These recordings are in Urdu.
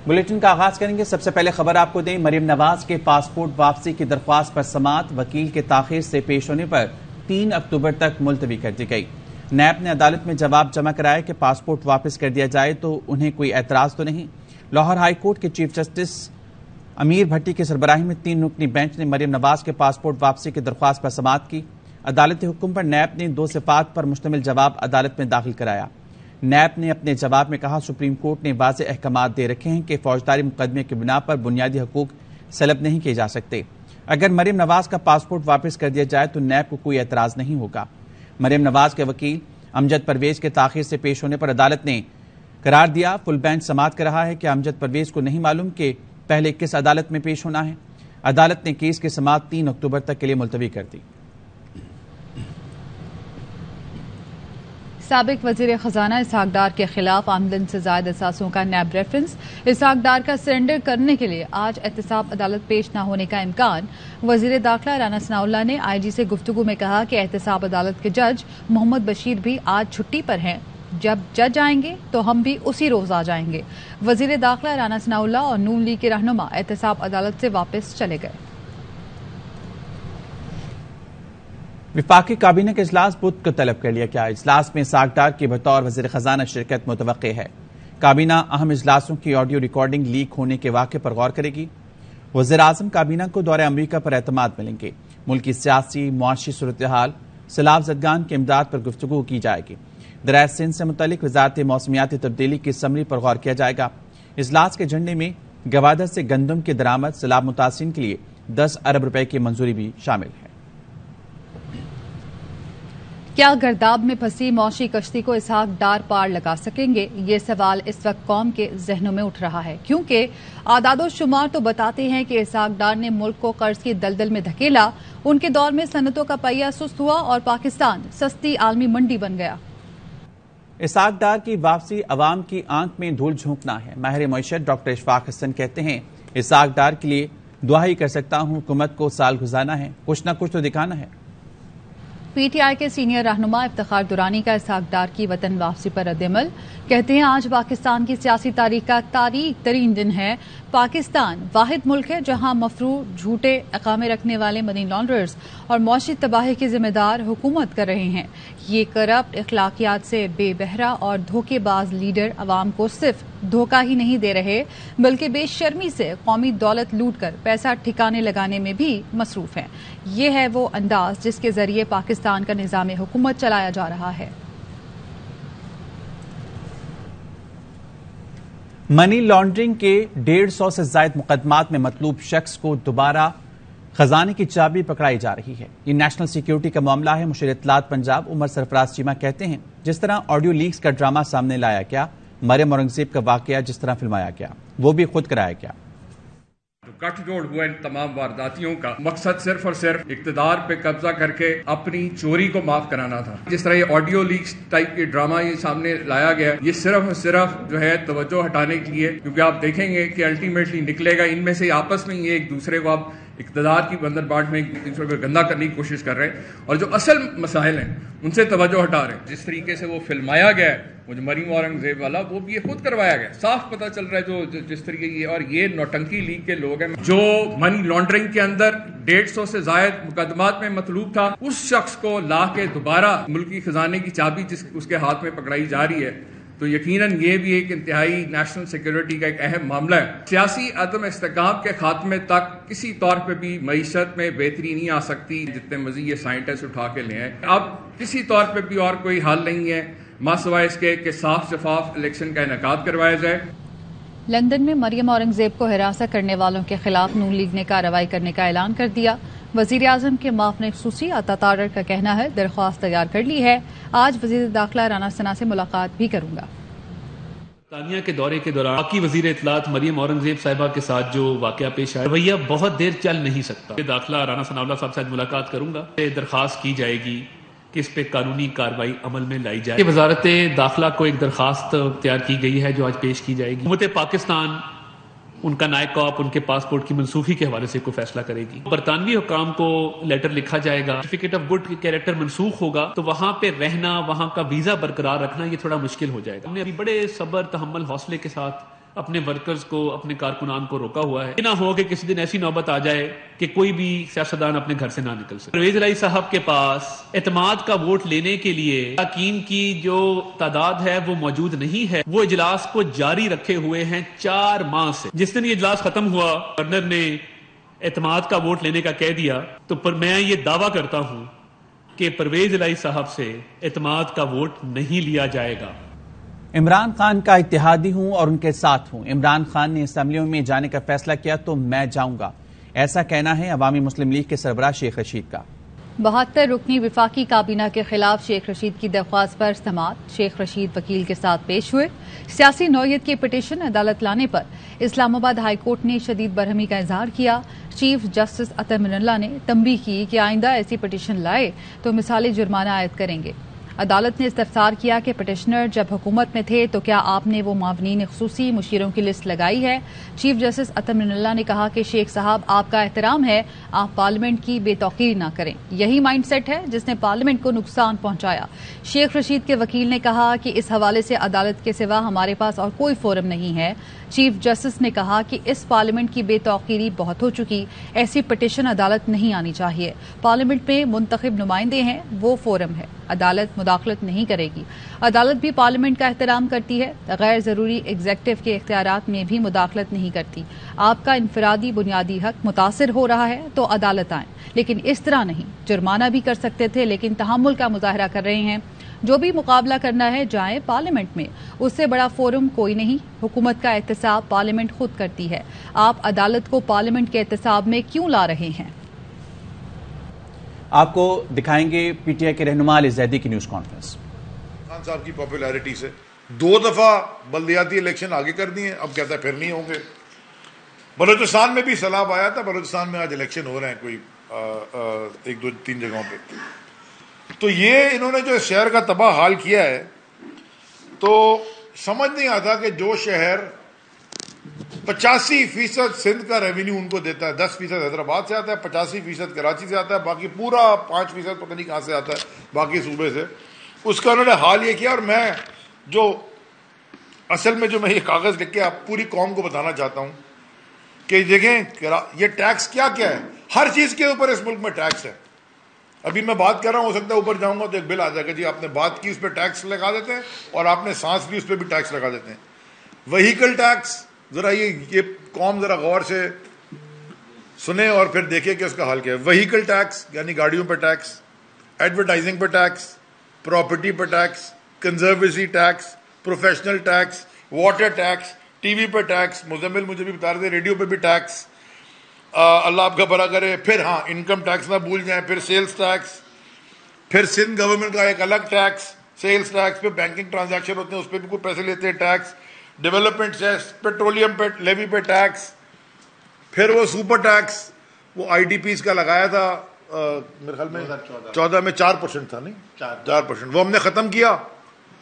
بلیٹن کا آغاز کریں گے. سب سے پہلے خبر آپ کو دیں. مریم نواز کے پاسپورٹ واپسی کی درخواست پر سماعت وکیل کے تاخیر سے پیش ہونے پر 3 اکتوبر تک ملتوی کر دی گئی. نیب نے عدالت میں جواب جمع کرایا کہ پاسپورٹ واپس کر دیا جائے تو انہیں کوئی اعتراض تو نہیں. لاہور ہائی کورٹ کے چیف جسٹس امیر بھٹی کی سربراہی میں 3 رکنی بینچ نے مریم نواز کے پاسپورٹ واپسی کی درخواست پر سماعت کی. عدالتی حکم پر نیب نے 2 صفحات پر مشتمل جواب عدالت میں داخل کرایا. نیب نے اپنے جواب میں کہا سپریم کورٹ نے واضح احکامات دے رکھے ہیں کہ فوجداری مقدمے کی بنا پر بنیادی حقوق سلب نہیں کیے جا سکتے. اگر مریم نواز کا پاسپورٹ واپس کر دیا جائے تو نیب کو کوئی اعتراض نہیں ہوگا. مریم نواز کے وکیل امجد پرویز کے تاخیر سے پیش ہونے پر عدالت نے قرار دیا. فل بینچ سماعت کر رہا ہے کہ امجد پرویز کو نہیں معلوم کہ پہلے کس عدالت میں پیش ہونا ہے. عدالت نے کیس کی سماعت 3 اکتوبر تک کے لیے ملتوی کر دی. سابق وزیر خزانہ اسحاق ڈار کے خلاف آمدن سے زائد اثاثوں کا نیب ریفرنس. اسحاق ڈار کا سرنڈر کرنے کے لیے آج احتساب عدالت پیش نہ ہونے کا امکان. وزیر داخلہ رانا ثناء اللہ نے آئی جی سے گفتگو میں کہا کہ احتساب عدالت کے جج محمد بشیر بھی آج چھٹی پر ہیں. جب جج آئیں گے تو ہم بھی اسی روز آ جائیں گے. وزیر داخلہ رانا ثناء اللہ اور نون لیگ کے رہنما احتساب عدالت سے واپس چلے گئے. وفاقی کابینہ کا اجلاس بدھ کو طلب کر لیا گیا. اجلاس میں اسحاق ڈار کی بطور وزیر خزانہ شرکت متوقع ہے. کابینہ اہم اجلاسوں کی آڈیو ریکارڈنگ لیک ہونے کے واقعے پر غور کرے گی. وزیر اعظم کابینہ کو دورہ امریکہ پر اعتماد ملیں گے. ملکی سیاسی معاشی صورتحال سیلاب زدگان کی امداد پر گفتگو کی جائے گی. دریائے سندھ سے متعلق وزارت موسمیاتی تبدیلی کی سمری پر غور کیا جائے گا. اجلاس کے ایجنڈے میں گوادر سے گندم کی درآمد سیلاب متاثرین کے لیے 10 ارب روپے کی منظوری بھی شامل ہے. کیا گرداب میں پھنسی معاشی کشتی کو اسحاق ڈار پار لگا سکیں گے؟ یہ سوال اس وقت قوم کے ذہنوں میں اٹھ رہا ہے، کیونکہ اعداد و شمار تو بتاتے ہیں کہ اسحاق ڈار نے ملک کو قرض کی دلدل میں دھکیلا. ان کے دور میں صنعتوں کا پہیہ سست ہوا اور پاکستان سستی عالمی منڈی بن گیا. اسحاق ڈار کی واپسی عوام کی آنکھ میں دھول جھونکنا ہے. ماہر معیشت ڈاکٹر اشفاق حسن کہتے ہیں اسحاق ڈار کے لیے دعا ہی کر سکتا ہوں. حکومت کو سال گزارنا ہے، کچھ نہ کچھ تو دکھانا ہے. پی ٹی آئی کے سینئر رہنما افتخار درانی کا اسحاق ڈار کی وطن واپسی پر رد عمل. کہتے ہیں آج پاکستان کی سیاسی تاریخ کا تاریک ترین دن ہے. پاکستان واحد ملک ہے جہاں مفروع جھوٹے اقامے رکھنے والے منی لانڈررز اور معاشی تباہی کے ذمہ دار حکومت کر رہے ہیں. یہ کرپٹ اخلاقیات سے بے بہرا اور دھوکے باز لیڈر عوام کو صرف دھوکہ ہی نہیں دے رہے بلکہ بے شرمی سے قومی دولت لوٹ کر پیسہ ٹھکانے لگانے میں بھی مصروف ہیں. یہ ہے وہ انداز جس کے ذریعے پاکستان کا نظام حکومت چلایا جا رہا ہے. منی لانڈرنگ کے 150 سے زائد مقدمات میں مطلوب شخص کو دوبارہ خزانے کی چابی پکڑائی جا رہی ہے. یہ نیشنل سیکیورٹی کا معاملہ ہے. مشیر اطلاعات پنجاب عمر سرفراز چیمہ کہتے ہیں جس طرح آڈیو لیکس کا ڈرامہ سامنے لایا گیا، مریم اورنگزیب کا واقعہ جس طرح فلمایا گیا وہ بھی خود کرایا گیا. گٹھ جوڑ ہوا ان تمام وارداتیوں کا مقصد صرف اور صرف اقتدار پہ قبضہ کر کے اپنی چوری کو معاف کرانا تھا. جس طرح یہ آڈیو لیکس ٹائپ کے ڈرامہ یہ سامنے لایا گیا، یہ صرف اور صرف جو ہے توجہ ہٹانے کے لیے، کیونکہ آپ دیکھیں گے کہ الٹیمیٹلی نکلے گا ان میں سے آپس میں یہ ایک دوسرے کو آپ اقتدار کی بندر باٹ میں ایک دوسرے کو گندا کرنے کی کوشش کر رہے ہیں اور جو اصل مسائل ہیں ان سے توجہ ہٹا رہے ہیں. جس طریقے سے وہ فلمایا گیا ہے وہ جو مریم اورنگزیب والا، وہ بھی یہ خود کروایا گیا. صاف پتہ چل رہا ہے جو جس طریقے کی، اور یہ نوٹنکی لیگ کے لوگ ہیں جو منی لانڈرنگ کے اندر 150 سے زائد مقدمات میں مطلوب تھا، اس شخص کو لا کے دوبارہ ملکی خزانے کی چابی جس اس کے ہاتھ میں پکڑائی جا رہی ہے، تو یقیناً یہ بھی ایک انتہائی نیشنل سیکیورٹی کا ایک اہم معاملہ ہے. سیاسی عدم استحکام کے خاتمے تک کسی طور پہ بھی معیشت میں بہتری نہیں آ سکتی جتنے مزید یہ سائنٹسٹ اٹھا کے لے آئے. اب کسی طور پہ بھی اور کوئی حل نہیں ہے ماں سوائے اس کے کہ صاف شفاف الیکشن کا انعقاد کروایا جائے. لندن میں مریم اورنگزیب کو ہراساں کرنے والوں کے خلاف نون لیگ نے کارروائی کرنے کا اعلان کر دیا. وزیر اعظم کے معاون خصوصی عطا طارر کا کہنا ہے درخواست تیار کر لی ہے، آج وزیر داخلہ رانا ثناء سے ملاقات بھی کروں گا. برطانیہ کے دورے کے دوران باقی وزیر اطلاعات مریم اورنگزیب صاحبہ کے ساتھ جو واقعہ پیش آیا، رویہ بہت دیر چل نہیں سکتا. داخلہ رانا ثناء اللہ صاحب سے ملاقات کروں گا. درخواست کی جائے گی کہ اس پہ قانونی کارروائی عمل میں لائی جائے. وزارت داخلہ کو ایک درخواست تیار کی گئی ہے جو آج پیش کی جائے گی. حکومت پاکستان ان کا نائب کاپ ان کے پاسپورٹ کی منسوخی کے حوالے سے کوئی فیصلہ کرے گی. برطانوی حکام کو لیٹر لکھا جائے گا، سرٹیفکیٹ آف گڈ کیریکٹر منسوخ ہوگا تو وہاں پہ رہنا، وہاں کا ویزا برقرار رکھنا یہ تھوڑا مشکل ہو جائے گا. ہم نے ابھی بڑے صبر، تحمل، حوصلے کے ساتھ اپنے ورکرز کو، اپنے کارکنان کو روکا ہوا ہے. نہ ہو کہ کسی دن ایسی نوبت آ جائے کہ کوئی بھی سیاستدان اپنے گھر سے نہ نکل سکے. پرویز الہی صاحب کے پاس اعتماد کا ووٹ لینے کے لیے اراکین کی جو تعداد ہے وہ موجود نہیں ہے. وہ اجلاس کو جاری رکھے ہوئے ہیں 4 ماہ سے. جس دن یہ اجلاس ختم ہوا، گورنر نے اعتماد کا ووٹ لینے کا کہہ دیا، تو میں یہ دعویٰ کرتا ہوں کہ پرویز الہی صاحب سے اعتماد کا ووٹ نہیں لیا جائے گا. عمران خان کا اتحادی ہوں اور ان کے ساتھ ہوں. عمران خان نے اسمبلیوں میں جانے کا فیصلہ کیا تو میں جاؤں گا، ایسا کہنا ہے عوامی مسلم لیگ کے سربراہ شیخ رشید کا. 72 رکنی وفاقی کابینہ کے خلاف شیخ رشید کی درخواست پر سماعت. شیخ رشید وکیل کے ساتھ پیش ہوئے. سیاسی نوعیت کی پٹیشن عدالت لانے پر اسلام آباد ہائی کورٹ نے شدید برہمی کا اظہار کیا. چیف جسٹس عطا من اللہ نے تنبیہ کی کہ آئندہ ایسی پٹیشن لائے تو مثالی جرمانہ عائد کریں گے. عدالت نے استفسار کیا کہ پٹیشنر جب حکومت میں تھے تو کیا آپ نے وہ معاونین خصوصی مشیروں کی لسٹ لگائی ہے؟ چیف جسٹس عطا من اللہ نے کہا کہ شیخ صاحب آپ کا احترام ہے، آپ پارلیمنٹ کی بے توقیر نہ کریں. یہی مائنڈ سیٹ ہے جس نے پارلیمنٹ کو نقصان پہنچایا. شیخ رشید کے وکیل نے کہا کہ اس حوالے سے عدالت کے سوا ہمارے پاس اور کوئی فورم نہیں ہے. چیف جسٹس نے کہا کہ اس پارلیمنٹ کی بے توقیری بہت ہو چکی، ایسی پٹیشن عدالت نہیں آنی چاہیے. پارلیمنٹ میں منتخب نمائندے ہیں، وہ فورم ہے، عدالت مداخلت نہیں کرے گی. عدالت بھی پارلیمنٹ کا احترام کرتی ہے، غیر ضروری ایگزیکٹو کے اختیارات میں بھی مداخلت نہیں کرتی. آپ کا انفرادی بنیادی حق متاثر ہو رہا ہے تو عدالت آئیں، لیکن اس طرح نہیں. جرمانہ بھی کر سکتے تھے لیکن تحمل کا مظاہرہ کر رہے ہیں. جو بھی مقابلہ کرنا ہے جائیں پارلیمنٹ میں، اس سے بڑا فورم کوئی نہیں. حکومت کا احتساب پارلیمنٹ خود کرتی ہے، آپ عدالت کو پارلیمنٹ کے احتساب میں کیوں لا رہے ہیں؟ آپ کو دکھائیں گے پی ٹی آئی کے رہنما علی زیدی کی نیوز کانفرنس. خان صاحب کی پاپولیرٹی سے 2 دفعہ بلدیاتی الیکشن آگے کر دیے، اب کہتا ہے پھر نہیں ہوں گے. بلوچستان میں بھی سیلاب آیا تھا، بلوچستان میں آج الیکشن ہو رہے ہیں کوئی 1 2 3 جگہوں پہ. تو یہ انہوں نے جو شہر کا تباہ حال کیا ہے، تو سمجھ نہیں آتا کہ جو شہر 85% سندھ کا ریونیو ان کو دیتا ہے، 10% حیدرآباد سے آتا ہے، 85% کراچی سے آتا ہے، باقی پورا 5% پتہ نہیں کہاں سے آتا ہے باقی صوبے سے. اس کا انہوں نے حال یہ کیا. اور میں جو اصل میں جو میں یہ کاغذ لکھ کے آپ پوری قوم کو بتانا چاہتا ہوں کہ دیکھیں یہ ٹیکس کیا کیا ہے. ہر چیز کے اوپر اس ملک میں ٹیکس ہے. ابھی میں بات کر رہا ہوں، ہو سکتا ہے اوپر جاؤں گا تو ایک بل آ جائے گا، جی آپ نے بات کی اس پہ ٹیکس لگا دیتے ہیں، اور آپ نے سانس لی اس پہ بھی ٹیکس لگا دیتے ہیں. وہیکل ٹیکس، ذرا یہ قوم ذرا غور سے سنیں اور پھر دیکھیں کہ اس کا حال کیا ہے. وہیکل ٹیکس یعنی گاڑیوں پہ ٹیکس، ایڈورٹائزنگ پہ ٹیکس، پراپرٹی پہ tax, conservancy tax, professional tax, water tax, T V پہ ٹیکس، مزمل مجھے بھی بتا رہے تھے ریڈیو پہ بھی ٹیکس، اللہ آپ کا بھلا کرے. پھر ہاں انکم ٹیکس نہ بھول جائیں، پھر سیلز ٹیکس، پھر سندھ گورنمنٹ کا ایک الگ ٹیکس سیلز ٹیکس. پہ بینکنگ ٹرانزیکشن ہوتے ہیں اس پہ بھی کوئی پیسے لیتے ہیں ٹیکس. ڈیولپمنٹ ٹیکس، پیٹرولیم پہ لیوی پہ ٹیکس. پھر وہ سپر ٹیکس وہ آئی ڈی پیز کا لگایا تھا میرے خیال میں 14 میں 4% تھا، نہیں 4%، وہ ہم نے ختم کیا.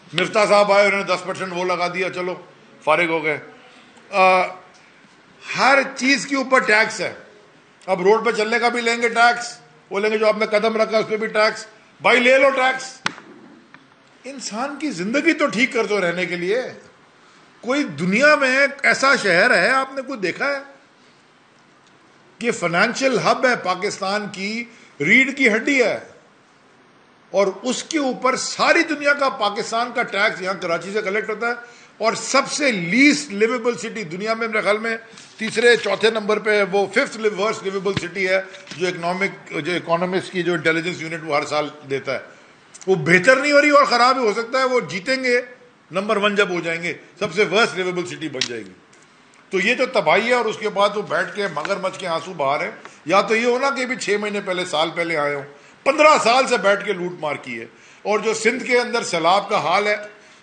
مفتاح صاحب آئے، انہوں نے 10% وہ لگا دیا، چلو فارغ ہو گئے. ہر چیز کے اوپر ٹیکس ہے. اب روڈ پہ چلنے کا بھی لیں گے ٹیکس، وہ لیں گے جو آپ نے قدم رکھا اس پہ بھی ٹیکس. بھائی لے لو ٹیکس. انسان کی زندگی تو ٹھیک کر دو رہنے کے لیے. کوئی دنیا میں ایسا شہر ہے آپ نے کوئی دیکھا ہے کہ فائنینشیل ہب ہے پاکستان کی، ریڑھ کی ہڈی ہے، اور اس کے اوپر ساری دنیا کا پاکستان کا ٹیکس یہاں کراچی سے کلیکٹ ہوتا ہے. اور سب سے لیسٹ لیویبل سٹی دنیا میں میرے خیال میں 3 4 نمبر پہ وہ 5th ورسٹ لیویبل سٹی ہے جو اکانومکس کی جو انٹیلیجنس یونٹ وہ ہر سال دیتا ہے. وہ بہتر نہیں ہو رہی اور خراب ہی ہو سکتا ہے، وہ جیتیں گے نمبر 1 جب ہو جائیں گے سب سے ورسٹ لیویبل سٹی بن جائے گی. تو یہ جو تباہی ہے، اور اس کے بعد وہ بیٹھ کے مگر مچ کے آنسو بہا رہے ہیں. یا تو یہ ہونا کہ بھی 6 مہینے پہلے سال پہلے آئے ہوں، 15 سال سے بیٹھ کے لوٹ مار کی ہے. اور جو سندھ کے اندر سیلاب کا حال ہے،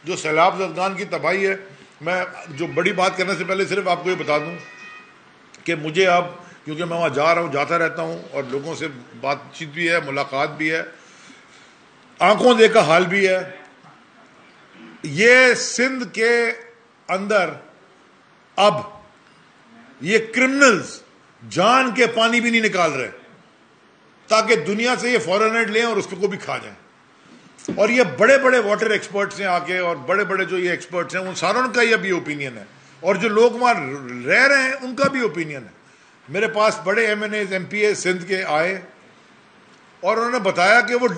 جو سیلاب زدگان کی تباہی ہے، میں جو بڑی بات کرنے سے پہلے صرف آپ کو یہ بتا دوں کہ مجھے اب کیونکہ میں وہاں جا رہا ہوں، جاتا رہتا ہوں، اور لوگوں سے بات چیت بھی ہے، ملاقات بھی ہے، آنکھوں دیکھا حال بھی ہے. یہ سندھ کے اندر اب یہ کرمنلز جان کے پانی بھی نہیں نکال رہے تاکہ دنیا سے یہ فورن ایڈ لیں اور اس کو بھی کھا جائیں. اور یہ بڑے بڑے واٹر ایکسپرٹس ہیں آ کے، اور بڑے بڑے جو یہ ایکسپرٹس ہیں ان ساروں کا یہ ابھی اوپینین ہے. اور جو لوگ وہاں رہ رہے ہیں ان کا بھی اوپینین ہے. میرے پاس بڑے M N As M P A Sindh کے آئے اور انہوں نے بتایا کہ وہ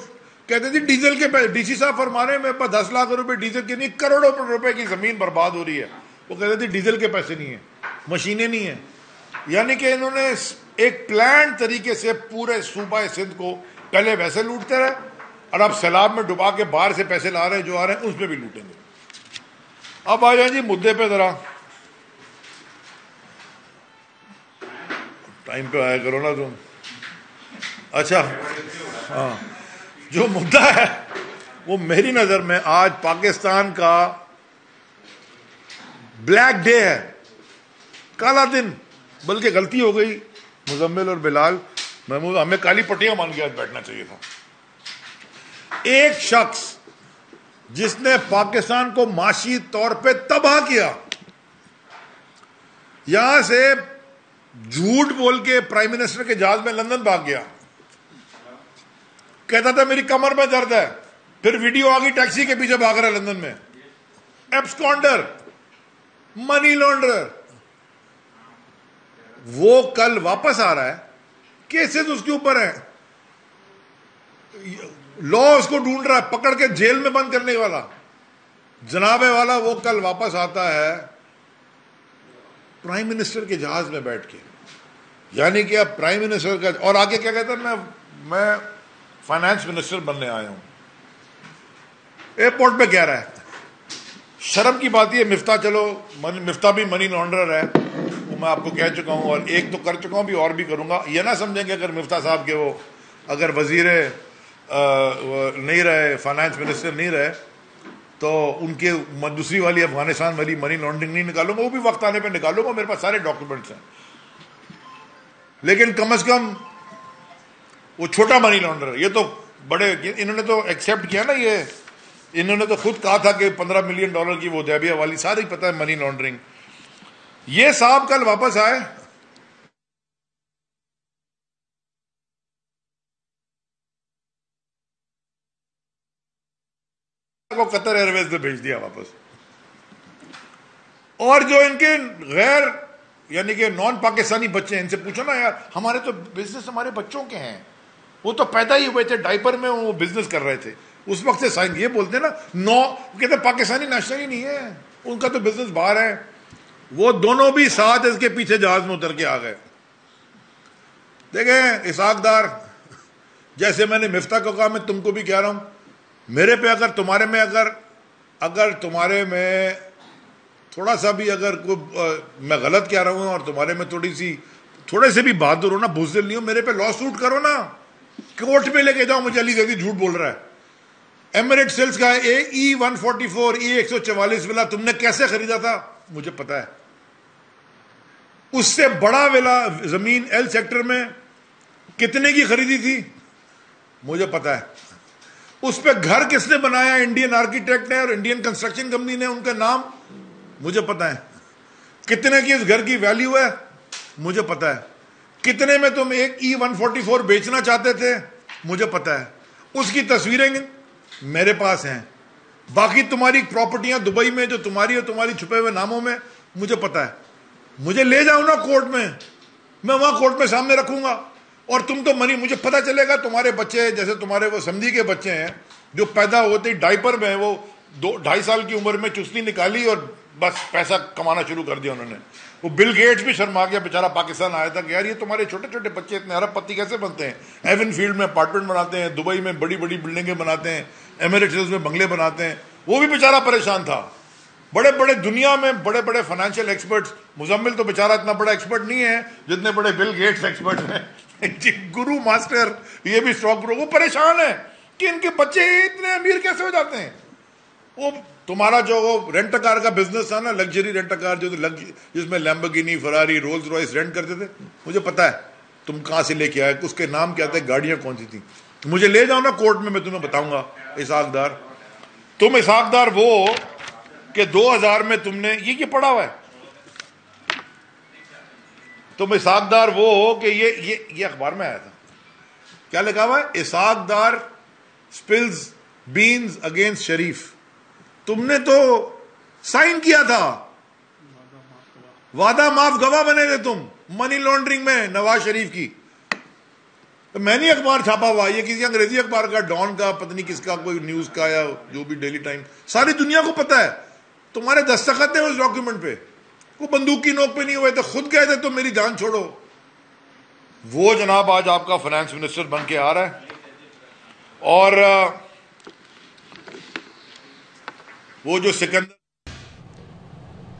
کہتے تھے ڈیزل کے ڈی سی صاحب فرما رہے ہیں میرے پاس 10 لاکھ روپے ڈیزل کے نہیں, کروڑوں روپے کی زمین برباد ہو رہی ہے. وہ کہتے تھے ڈیزل کے پیسے نہیں ہیں, مشینیں نہیں ہیں. یعنی کہ انہوں نے ایک پلان طریقے سے پورے صوبہ سندھ کو پہلے ویسے لوٹتے رہے اور اب سیلاب میں ڈبا کے باہر سے پیسے لا رہے ہیں, جو آ رہے ہیں اس پہ بھی لوٹیں گے. اب آ جائیں جی مدعے پہ, ذرا ٹائم پہ آیا کرو نا تم. اچھا ہاں, جو مدعا ہے وہ میری نظر میں آج پاکستان کا بلیک ڈے ہے, کالا دن. بلکہ غلطی ہو گئی مزمل اور بلال محمود, ہمیں کالی پٹیاں مان کے آج بیٹھنا چاہیے تھا. ایک شخص جس نے پاکستان کو معاشی طور پہ تباہ کیا, یہاں سے جھوٹ بول کے پرائم منسٹر کے جہاز میں لندن بھاگ گیا, کہتا تھا میری کمر میں درد ہے, پھر ویڈیو آ گئی ٹیکسی کے پیچھے بھاگ رہا ہے لندن میں. ایبسکانڈر, منی لانڈرر. وہ کل واپس آ رہا ہے, کیسز اس کے اوپر ہیں, لا اس کو ڈھونڈ رہا ہے, پکڑ کے جیل میں بند کرنے والا جناب والا. وہ کل واپس آتا ہے پرائم منسٹر کے جہاز میں بیٹھ کے, یعنی کہ اب پرائم منسٹر کا, اور آگے کیا کہتا ہے میں فائنانس منسٹر بننے آیا ہوں. ایئرپورٹ پہ کہہ رہا ہے. شرم کی بات یہ, مفتاح, چلو مفتاح بھی منی لانڈرر ہے, وہ میں آپ کو کہہ چکا ہوں, اور ایک تو کر چکا ہوں بھی اور بھی کروں گا. یہ نہ سمجھیں کہ اگر مفتاح صاحب کے وہ اگر وزیر نہیں رہے, فائنانس منسٹر نہیں رہے, تو ان کے دوسری والی افغانستان والی منی لانڈرنگ نہیں نکالوں گا. وہ بھی وقت آنے پہ نکالوں گا, میرے پاس سارے ڈاکومنٹس ہیں. لیکن کم از کم وہ چھوٹا منی لانڈرر, یہ تو بڑے, انہوں نے تو ایکسیپٹ کیا نا, یہ انہوں نے تو خود کہا تھا کہ $15 ملین کی وہ دیبیہ والی, ساری پتہ ہے منی لانڈرنگ. یہ صاحب کل واپس آئے, کو قطر ایئر ویز نے بھیج دیا واپس. اور جو ان کے غیر یعنی کہ نان پاکستانی بچے ہیں, ان سے پوچھو نا یار, ہمارے تو بزنس ہمارے بچوں کے ہیں, وہ تو پیدا ہی ہوئے تھے ڈائپر میں, وہ بزنس کر رہے تھے اس وقت سے. سائن یہ بولتے نا کہتے پاکستانی نیشنل ہی نہیں ہے, ان کا تو بزنس باہر ہے. وہ دونوں بھی ساتھ اس کے پیچھے جہاز میں اتر کے آ گئے. دیکھیں اسحاق ڈار, جیسے میں نے مفتاح کو کہا, میں تم کو بھی کہہ رہا ہوں, میرے پہ اگر تمہارے میں تھوڑا سا بھی اگر میں غلط کہہ رہا ہوں اور تمہارے میں تھوڑے سے بھی بہادر ہو نا, بزدل نہیں ہو, میرے پہ لا سوٹ کرو نا, کورٹ میں لے کے جاؤ, مجھے علی زیدی جھوٹ بول رہا ہے. ایمریٹ سیلز کا E144 E144 ولا تم نے کیسے خریدا تھا مجھے پتا ہے. اس سے بڑا ولا زمین ایل سیکٹر میں کتنے کی خریدی تھی مجھے پتا ہے. اس پہ گھر کس نے بنایا, انڈین آرکیٹیکٹ نے اور انڈین کنسٹرکشن کمپنی نے, ان کا نام مجھے پتا ہے. کتنے کی اس گھر کی ویلیو ہے مجھے پتا ہے. کتنے میں تم ایک E144 بیچنا چاہتے تھے مجھے پتا ہے. اس کی تصویریں میرے پاس ہیں. باقی تمہاری پراپرٹیاں دبئی میں جو تمہاری اور تمہاری چھپے ہوئے ناموں میں مجھے پتا ہے. مجھے لے جاؤ نا کورٹ میں وہاں کورٹ میں سامنے رکھوں گا, اور تم تو منی, مجھے پتا چلے گا تمہارے بچے جیسے تمہارے وہ سمدھی کے بچے ہیں جو پیدا ہوتے ہی ڈائپر میں, وہ 2-2.5 سال کی عمر میں چستی نکالی اور بس پیسہ کمانا شروع کر دیا انہوں نے. وہ بل گیٹس بھی شرما گیا بیچارہ, پاکستان آیا تھا کہ یار یہ تمہارے چھوٹے چھوٹے بچے اتنے ارب پتی کیسے بنتے ہیں, ایون فیلڈ میں اپارٹمنٹ بناتے ہیں, دبئی میں بڑی بڑی بلڈنگیں بناتے ہیں, ایمریٹس میں بنگلے بناتے ہیں. وہ بھی بیچارہ پریشان تھا. بڑے بڑے دنیا میں بڑے بڑے فائنینشیل ایکسپرٹس, مزمل تو بیچارہ اتنا بڑا ایکسپرٹ نہیں ہے جتنے بڑے بل گیٹس ایکسپرٹ ہیں, گرو ماسٹر, یہ بھی اسٹاک گرو, وہ پریشان ہے کہ ان کے بچے اتنے امیر کیسے ہو جاتے ہیں. وہ تمہارا جو وہ رینٹ کار کا بزنس تھا نا, لگژری رینٹ کار, جس میں لیمبورگینی, فراری, رولز رائس رینٹ کرتے تھے, مجھے پتا ہے تم کہاں سے لے کے آئے, اس کے نام کیا تھے, گاڑیاں کون سی تھیں. مجھے لے جاؤ نا کورٹ میں تمہیں بتاؤں گا. اسحاق ڈار, تم اسحاق ڈار وہ کہ 2000 میں تم نے یہ پڑھا ہوا ہے, تم اسحاق ڈار وہ ہو کہ یہ اخبار میں آیا تھا, کیا لکھا ہوا ہے, اسحاق ڈار سپلز بینز اگینسٹ شریف. تم نے تو سائن کیا تھا, وعدہ معاف گواہ بنے تھے تم منی لانڈرنگ میں نواز شریف کی. میں نہیں اخبار چھاپا ہوا, یہ کسی انگریزی اخبار کا, ڈان کا, پتہ نہیں کس کا, کوئی نیوز کا یا جو بھی ڈیلی ٹائم, ساری دنیا کو پتا ہے. تمہارے دستخط ہیں اس ڈاکیومنٹ پہ, کوئی بندوق کی نوک پہ نہیں ہوئے تھے, خود کہے تھے تم میری جان چھوڑو. وہ جناب آج آپ کا فائنانس منسٹر بن کے آ رہا ہے, اور وہ جو سکندر.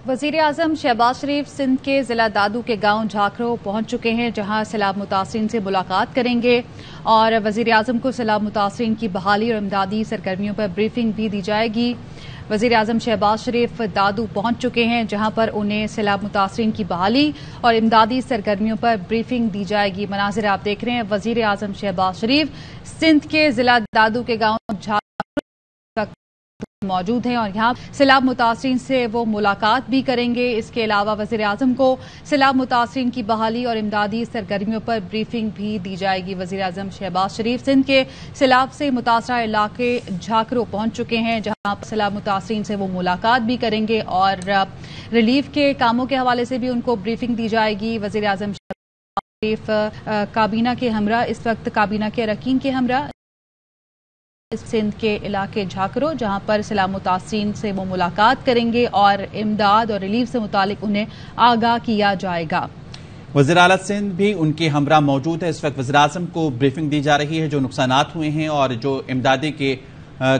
وزیر اعظم شہباز شریف سندھ کے ضلع دادو کے گاؤں جھاکرو پہنچ چکے ہیں, جہاں سیلاب متاثرین سے ملاقات کریں گے, اور وزیر اعظم کو سیلاب متاثرین کی بحالی اور امدادی سرگرمیوں پر بریفنگ بھی دی جائے گی. وزیر اعظم شہباز شریف دادو پہنچ چکے ہیں, جہاں پر انہیں سیلاب متاثرین کی بحالی اور امدادی سرگرمیوں پر بریفنگ دی جائے گی. مناظر آپ دیکھ رہے ہیں, وزیر اعظم شہباز شریف سندھ کے ضلع دادو کے گاؤں جھاکرو موجود ہیں, اور یہاں سیلاب متاثرین سے وہ ملاقات بھی کریں گے. اس کے علاوہ وزیر اعظم کو سیلاب متاثرین کی بحالی اور امدادی سرگرمیوں پر بریفنگ بھی دی جائے گی. وزیر اعظم شہباز شریف سندھ کے سیلاب سے متاثرہ علاقے جھاکرو پہنچ چکے ہیں, جہاں سیلاب متاثرین سے وہ ملاقات بھی کریں گے, اور ریلیف کے کاموں کے حوالے سے بھی ان کو بریفنگ دی جائے گی. وزیر اعظم شہباز شریف کابینہ کے ہمراہ, اس وقت کابینہ کے اراکین کے ہمراہ سندھ کے علاقے جھاکرو, جہاں پر سیلاب متاثرین سے وہ ملاقات کریں گے اور امداد اور ریلیف سے متعلق انہیں آگاہ کیا جائے گا. وزیر اعلیٰ سندھ بھی ان کے ہمراہ موجود ہے. اس وقت وزیر اعظم کو بریفنگ دی جا رہی ہے, جو نقصانات ہوئے ہیں اور جو امدادی کے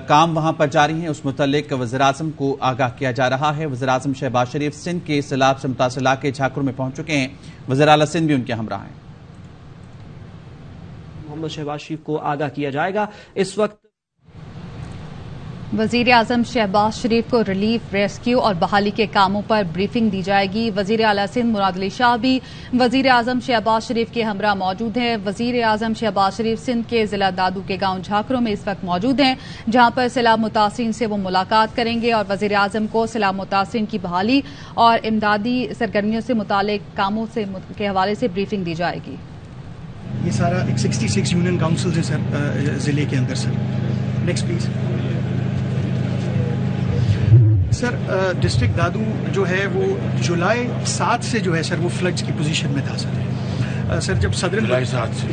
کام وہاں پر جاری ہیں اس متعلق وزیر اعظم کو آگاہ کیا جا رہا ہے. وزیر اعظم شہباز شریف سندھ کے سیلاب سے متاثرہ علاقے جھاکرو میں پہنچ چکے ہیں. وزیر اعلیٰ سندھ بھی ان کے ہمراہ ہیں. محمد شہباز شریف کو آگاہ کیا جائے گا. اس وقت وزیر اعظم شہباز شریف کو ریلیف, ریسکیو اور بحالی کے کاموں پر بریفنگ دی جائے گی. وزیر اعلیٰ سندھ مراد علی شاہ بھی وزیر اعظم شہباز شریف کے ہمراہ موجود ہیں. وزیر اعظم شہباز شریف سندھ کے ضلع دادو کے گاؤں جھاکرو میں اس وقت موجود ہیں, جہاں پر سیلاب متاثرین سے وہ ملاقات کریں گے, اور وزیر اعظم کو سیلاب متاثرین کی بحالی اور امدادی سرگرمیوں سے متعلق کاموں کے حوالے سے بریفنگ دی جائے گی. یہ سارا 66 یونین کاؤنسل ہے سر ضلع کے اندر. Sir next please. Sir district Dadu جو ہے وہ جولائی 7 سے جو ہے سر وہ فلڈز کی پوزیشن میں تھا. سر جب صدرن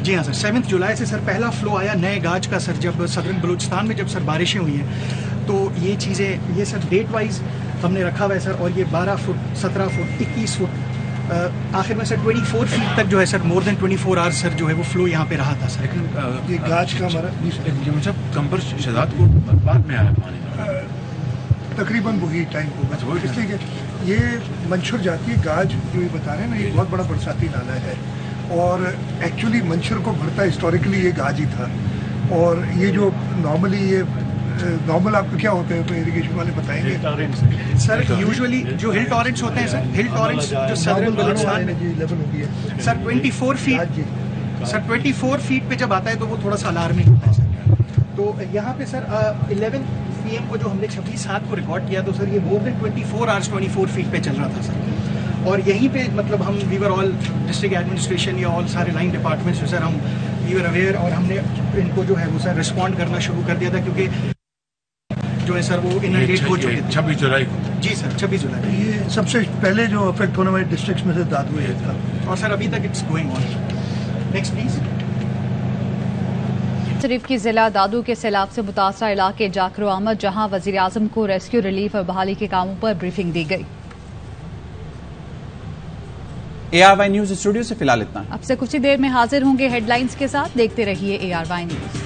جی ہاں سر 7 جولائی سے سر پہلا فلو آیا نئے گاج کا. سر جب صدرن بلوچستان میں جب سر بارشیں ہوئی ہیں تو یہ چیزیں یہ سر ڈیٹ وائز ہم نے رکھا ہوا ہے سر, اور یہ 12 فٹ 17 فٹ 21 فٹ آخر میں سر 24 فیٹ تک جو ہے سر مور دین 24 آورز سر جو ہے وہ فلو یہاں پہ رہا تھا. سر لیکن یہ گاج کا ہمارا کمبر شہزاد کو بعد میں آیا تقریباً وہی ٹائم ہوگا, اس لیے کہ یہ منشر جاتی ہے گاج جو یہ بتا رہے ہیں نا, یہ بہت بڑا برساتی نالا ہے, اور ایکچولی منشر کو بھرتا ہسٹوریکلی یہ گاج ہی تھا. اور یہ جو نارملی یہ نارمل آپ کو کیا ہوتا ہے اریگیشن والے بتائیں گے سر. یوزولی جو ہل ٹورنٹس ہوتے ہیں سر, ہل ٹورنٹس جو صدرن بلوچستان میں لیول ہو گئی ہے سر 24 فیٹ. سر 24 فیٹ پہ جب آتا ہے تو وہ تھوڑا سا الارمنگ ہوتا ہے سر. تو یہاں پہ سر 11 PM کو جو ہم نے 26/7 کو ریکارڈ کیا تو سر یہ مور دین 24 آورز 24 فیٹ پہ چل رہا تھا سر. اور یہیں پہ مطلب ہم وی ور آل ڈسٹرکٹ ایڈمنسٹریشن یا آل سارے لائن ڈپارٹمنٹس جو سر ہم وی ور اویئر, اور ہم نے ان کو جو ہے وہ سر رسپونڈ کرنا شروع کر دیا تھا, کیونکہ جو ہے سر وہ انڈیٹ ہو چکے تھے 26 جولائی کو. جی سر 26 جولائی. یہ سب سے پہلے جو افیکٹ ہونے والے ڈسٹرکٹس میں سے دادو یہ تھا, اور سر ابھی تک it's going on. Next please. Sharif کی ضلع دادو کے سیلاب سے متاثرہ علاقے جھاکرو آمد, جہاں وزیر اعظم کو ریسکیو, ریلیف اور بحالی کے کاموں پر بریفنگ دی گئی. ARY نیوز اسٹوڈیو سے فی الحال اتنا. اب سے کچھ ہی دیر میں حاضر ہوں گے ہیڈ لائنز کے ساتھ. دیکھتے رہیے ARY نیوز.